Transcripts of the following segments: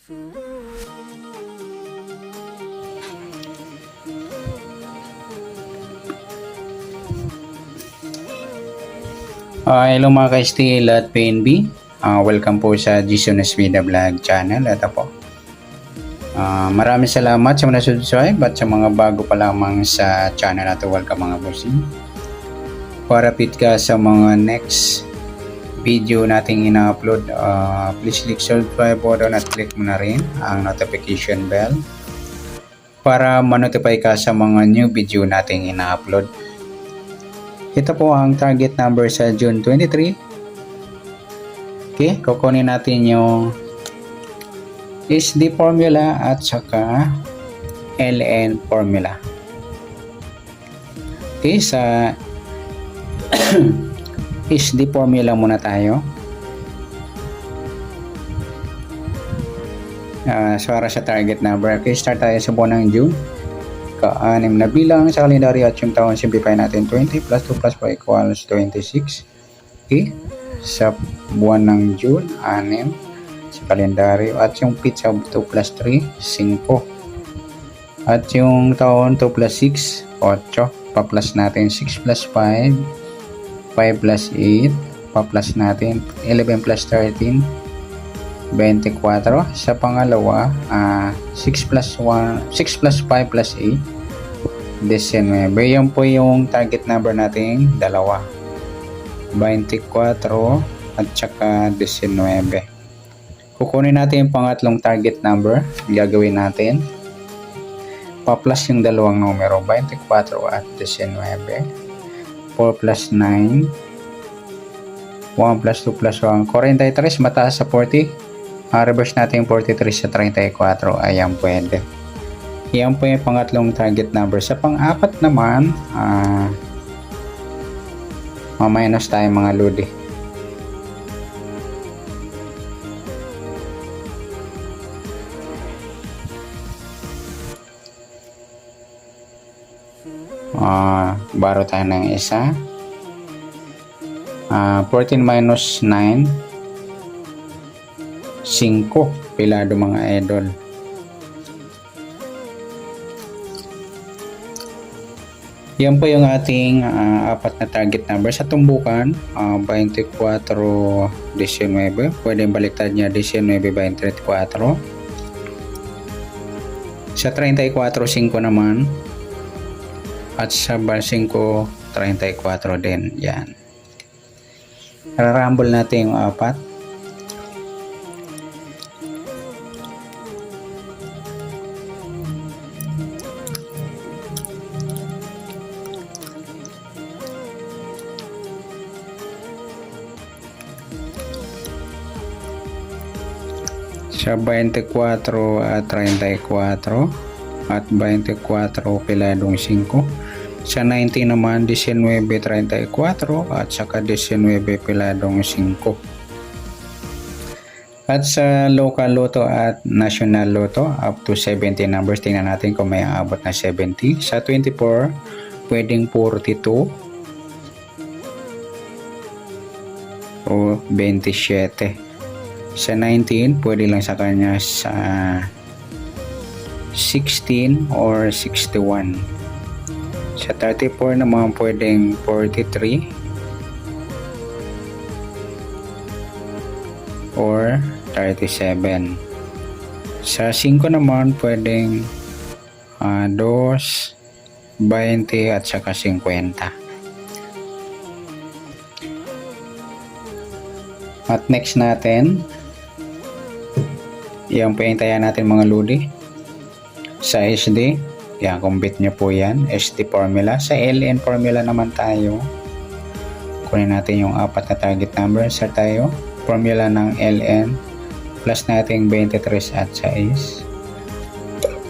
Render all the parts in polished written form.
Hello mga ka-STL at PNB. Welcome po sa Jason Esvida Vlog channel. Ito po. Maraming salamat sa mga subscribe at sa mga bago pa lamang sa channel natin. Welcome mga bossing. Para update ka sa mga next video nating ina-upload, please click subscribe button at click mo na rin ang notification bell para ma-notify ka sa mga new video nating ina-upload. Ito po ang target number sa June 23. Okay, kukunin natin yung SD formula at saka LN formula. Okay, sa SD formula muna tayo. Para sa target number. Okay, start tayo sa buwan ng June. Ka-anim na bilang sa kalendaryo at yung taon, simplify natin 20 plus 2 plus 4 equals 26. Okay, sa buwan ng June, 6 sa kalendaryo at yung pizza 2 plus 3, 5 at yung taon 2 plus 6, 8. Pa-plus natin 6 plus 5, 5 plus 8, pa-plus natin 11 plus 13, 24. Sa pangalawa, 6 plus 5 plus 8, 19. Yan po yung target number natin, dalawa, 24 at saka 19. Kukunin natin yung pangatlong target number. Gagawin natin, pa-plus yung dalawang numero, 24 at 19. 4 plus 9, 1 plus 2 plus 1, 43, mataas sa 40. Reverse natin yung 43 sa 34. Ayan, pwede. Yan po yung pangatlong target number. Sa pang-apat naman, minus tayo mga lodi. Baro tayo ng isa. 14 minus 9, 5. Pilado mga idol. Yan po yung ating apat na target number. Sa tumbukan, 24, 19. Pwede baliktad niya 19, 24. Sa 34, 5 naman. At sa 5, 34 din. Yan. Rarambol natin yung apat. Sa 24 at 34 at 24 piladong 5. Sa 19 naman 19, 34 at saka 19 piladong 5. At sa local lotto at national lotto up to 70 numbers, tingnan natin kung may aabot na 70. Sa 24 pwedeng 42 o 27. Sa 19, pwede lang sa kanya sa 16 or 61. Sa 34 naman, pwedeng 43 or 37. Sa 5 naman, pwedeng 2, 20 at saka 50. At next natin, yan po yung taya natin mga lodi. Sa SD, yan, kumbit nyo po yan, SD formula. Sa LN formula naman tayo, kunin natin yung apat na target number. Sa tayo, formula ng LN, plus natin 23 at 6.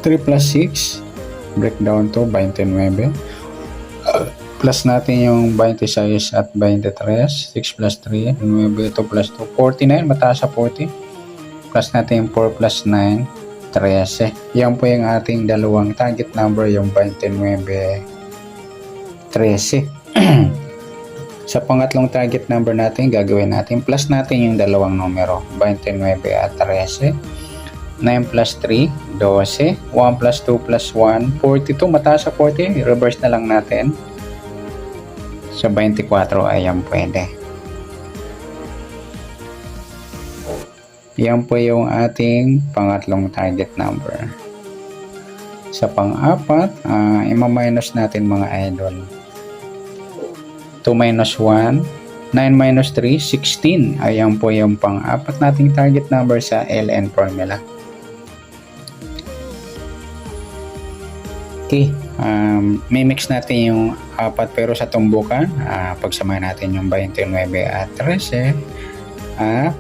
3 plus 6, breakdown to 29. Plus natin yung 26 at 23. 6 plus 3, 9, 2 plus 2, 49, mataas sa 40. Plus natin yung 4 plus 9, 13. Yan po yung ating dalawang target number, yung 29, 13. Sa pangatlong target number natin, gagawin natin, plus natin yung dalawang numero, 29 at 13. 9 plus 3, 12. 1 plus 2 plus 1, 42. Mataas sa 40. Reverse na lang natin. Sa 24, ayan pwede. Yan po yung ating pangatlong target number. Sa pang-apat, ima-minus natin mga idol. 2 minus 1, 9 minus 3, 16. Ayan po yung pang-apat nating target number sa LN formula. Okay, mimix natin yung apat pero sa tumbukan. Pagsamahin natin yung 29 at 13.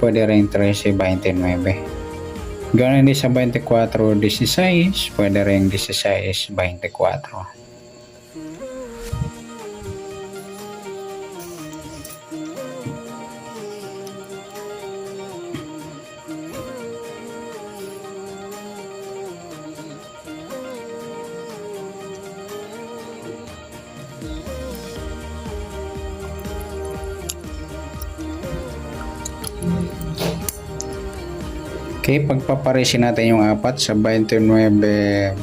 Pwede rin 13, 29. Ganoon din sa 24, 16. Pwede rin 16, 24. Okay, pagpaparisin natin yung apat sa 29, 24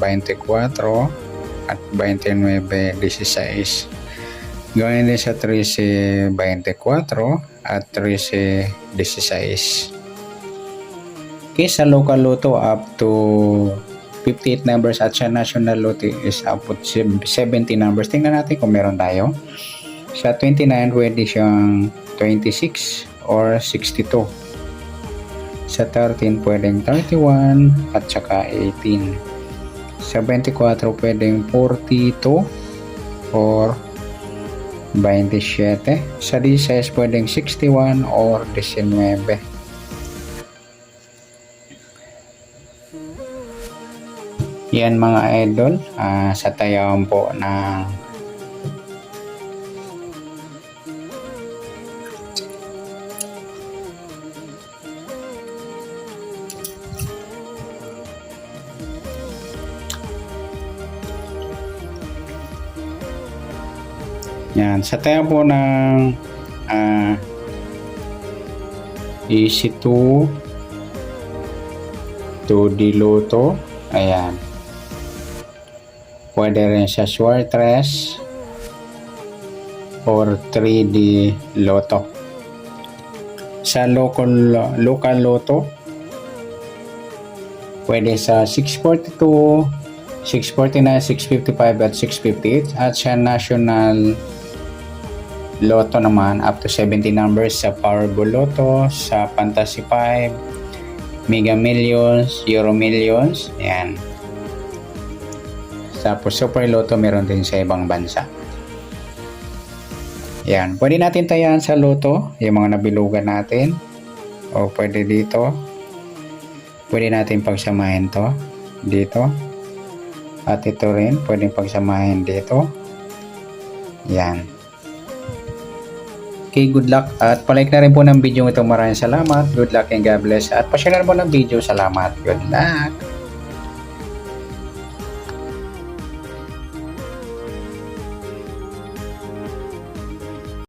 at 29, 16. Gawin din sa 13, 24 at 13, 16. Okay, sa local loto up to 58 numbers at sa national loto is up to 70 numbers. Tingnan natin kung meron tayo. Sa 29, pwede siyang 26 or 62. Sa 13, pwedeng 31 at saka 18. Sa 24, pwedeng 42 or 27. Sa 16, pwedeng 61 or 19. Yan mga idol, sa tayaan po ng yan, sa tayo po ng easy to Diloto. Ayan. Pwede rin sa Swartres or 3D Lotto. Sa local Lotto, pwede sa 642, 649, 655 at 658. At sa national Lotto naman up to 70 numbers sa Powerball Lotto, sa Fantasy 5, Mega Millions, Euro Millions, yan. Tapos Super Lotto meron din sa ibang bansa. Yan, pwede natin tayaan sa Lotto yung mga nabilugan natin, o pwede dito. Pwede natin pagsamahin to dito, at ito rin pwede pagsamahin dito. Yan. Okay, good luck at palike na rin po ng video ito. Maraming salamat. Good luck and God bless. At pa-share na po ng video. Salamat. Good luck.